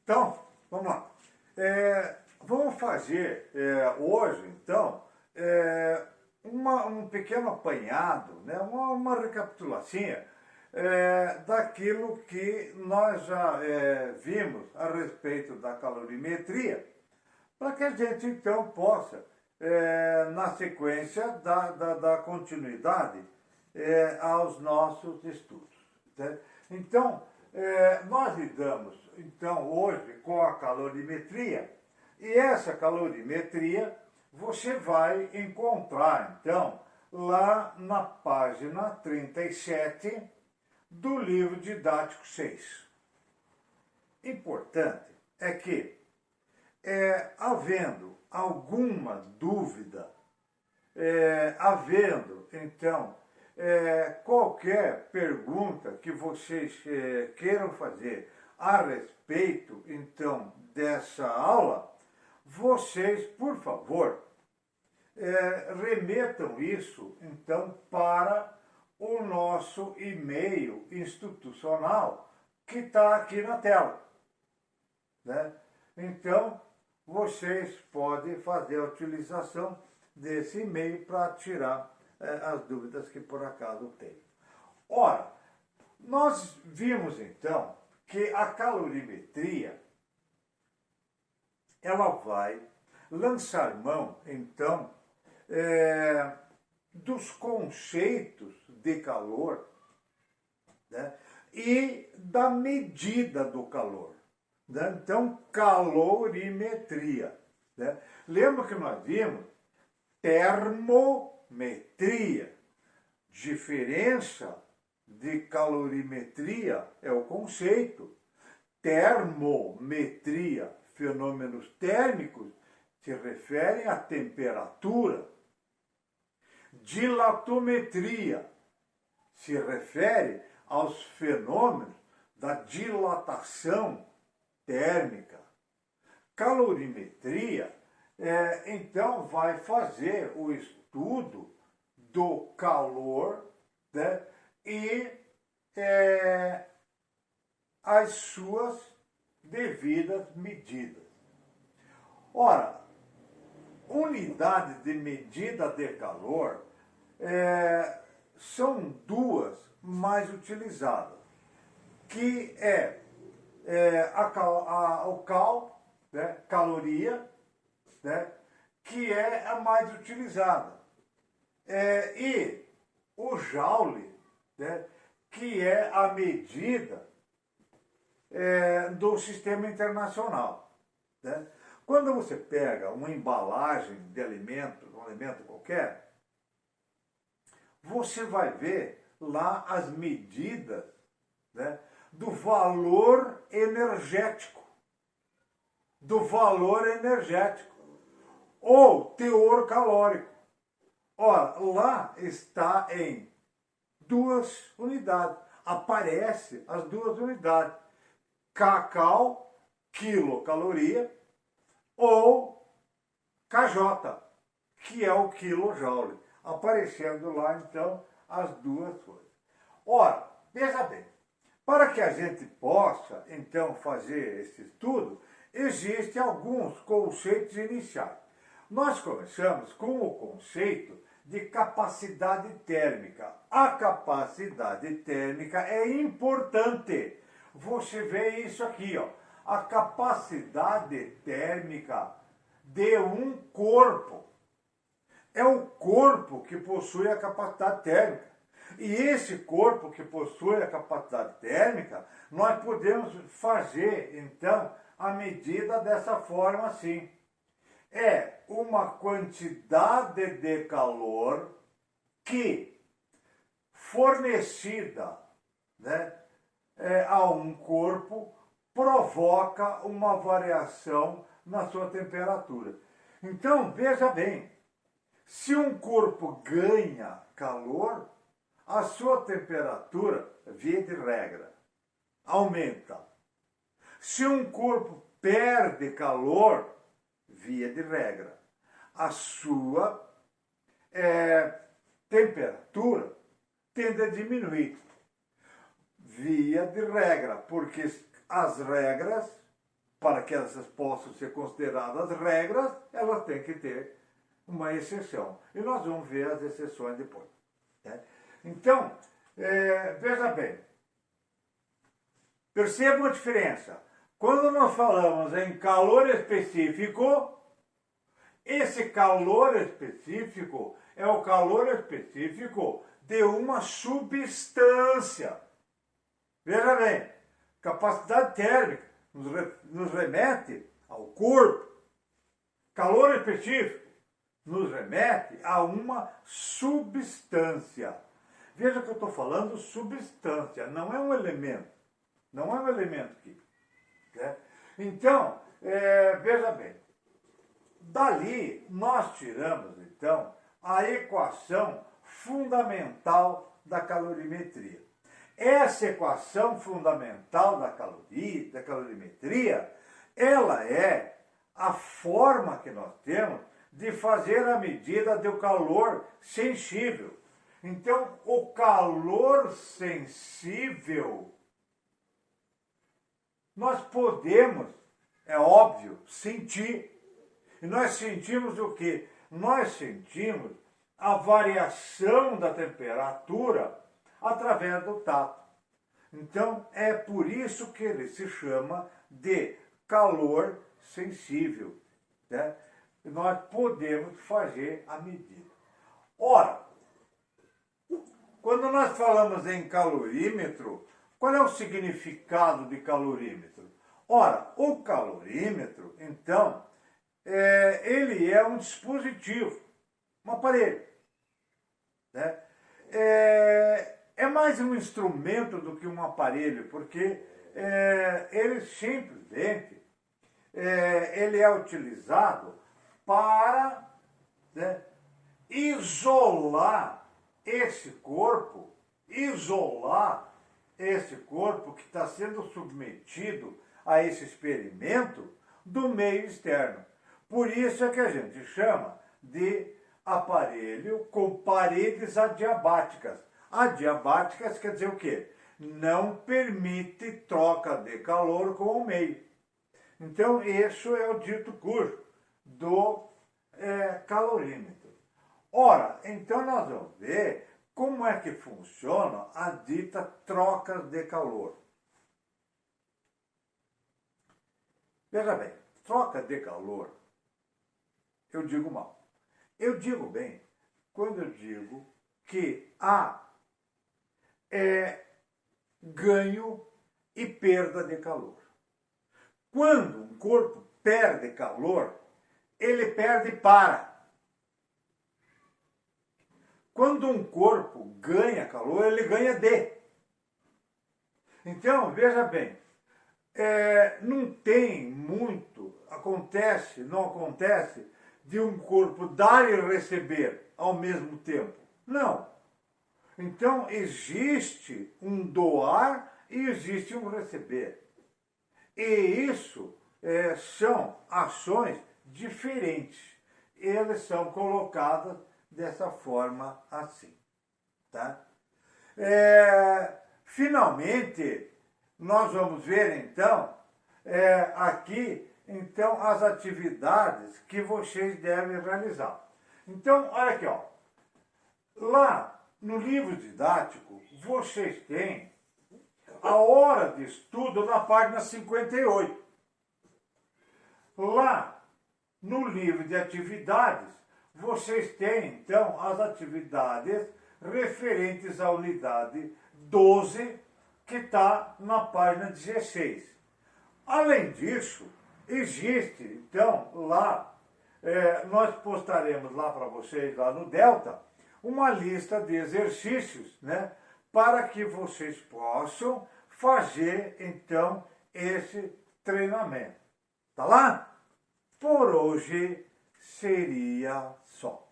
Então, vamos lá. Vamos fazer hoje, então, um pequeno apanhado, né? uma recapitulação daquilo que nós já vimos a respeito da calorimetria, para que a gente, então, possa, na sequência, dar continuidade aos nossos estudos. Né? Então, nós lidamos, então, hoje com a calorimetria, e essa calorimetria você vai encontrar, então, lá na página 37 do livro didático 6. Importante é que, havendo alguma dúvida, havendo, então, qualquer pergunta que vocês queiram fazer a respeito, então, dessa aula, vocês, por favor, remetam isso, então, para o nosso e-mail institucional que está aqui na tela. Né? Então, vocês podem fazer a utilização desse e-mail para tirar as dúvidas que por acaso tem. Ora, nós vimos então que a calorimetria ela vai lançar mão então dos conceitos de calor, né, e da medida do calor. Né? Então, calorimetria. Né? Lembra que nós vimos termometria. Diferença de calorimetria é o conceito. Termometria, fenômenos térmicos, se referem à temperatura. Dilatometria se refere aos fenômenos da dilatação térmica. Calorimetria, então, vai fazer o estudo do calor, né, e as suas devidas medidas. Ora, unidades de medida de calor são duas mais utilizadas, que o cal, né, caloria, né, que é a mais utilizada, e o joule, né, que é a medida do sistema internacional. Né? Quando você pega uma embalagem de alimento, um alimento qualquer, você vai ver lá as medidas, né, do valor energético. Ou teor calórico. Ora, lá está em 2 unidades. Aparece as 2 unidades. Kcal, quilocaloria, ou KJ, que é o quilojoule. Aparecendo lá, então, as 2 coisas. Ora, veja bem, para que a gente possa, então, fazer esse estudo, existem alguns conceitos iniciais. Nós começamos com o conceito de capacidade térmica. A capacidade térmica é importante. Você vê isso aqui, ó. A capacidade térmica de um corpo. É o corpo que possui a capacidade térmica. E esse corpo que possui a capacidade térmica, nós podemos fazer, então, a medida dessa forma assim. É uma quantidade de calor que, fornecida, né, a um corpo, provoca uma variação na sua temperatura. Então, veja bem, se um corpo ganha calor, a sua temperatura, via de regra, aumenta. Se um corpo perde calor, via de regra, a sua temperatura tende a diminuir. Via de regra, porque as regras para que essas possam ser consideradas regras, elas têm que ter uma exceção. E nós vamos ver as exceções depois. Né? Então, veja bem, percebam a diferença. Quando nós falamos em calor específico, esse calor específico é o calor específico de uma substância. Veja bem, capacidade térmica nos remete ao corpo. Calor específico nos remete a uma substância. Veja que eu estou falando substância, não é um elemento. Não é um elemento químico. Né? Então, veja bem, dali nós tiramos, então, a equação fundamental da calorimetria. Essa equação fundamental da calorimetria, ela é a forma que nós temos de fazer a medida do calor sensível. Então, o calor sensível, nós podemos, é óbvio, sentir. E nós sentimos o quê? Nós sentimos a variação da temperatura através do tato. Então, é por isso que ele se chama de calor sensível. Né? Nós podemos fazer a medida. Ora, quando nós falamos em calorímetro, qual é o significado de calorímetro? Ora, o calorímetro, então, ele é um dispositivo, um aparelho. Né? É mais um instrumento do que um aparelho, porque ele simplesmente ele é utilizado para, né, isolar esse corpo que está sendo submetido a esse experimento do meio externo. Por isso é que a gente chama de aparelho com paredes adiabáticas. Adiabáticas quer dizer o quê? Não permite troca de calor com o meio. Então, isso é o dito cujo do calorímetro. Ora, então nós vamos ver como é que funciona a dita troca de calor. Veja bem, troca de calor, eu digo mal. Eu digo bem quando eu digo que há ganho e perda de calor. Quando um corpo perde calor, ele perde para. Quando um corpo ganha calor, ele ganha de. Então, veja bem, não tem muito, não acontece de um corpo dar e receber ao mesmo tempo. Não. Então, existe um doar e existe um receber. E isso são ações diferentes. Elas são colocadas dessa forma assim. Tá? Finalmente, nós vamos ver então, aqui, então, as atividades que vocês devem realizar. Então, olha aqui, ó. Lá no livro didático, vocês têm a hora de estudo na página 58. Lá no livro de atividades, vocês têm, então, as atividades referentes à unidade 12, que está na página 16. Além disso, existe, então, lá, nós postaremos lá para vocês, lá no Delta, uma lista de exercícios, né, para que vocês possam fazer, então, esse treinamento. Tá lá? Por hoje seria só.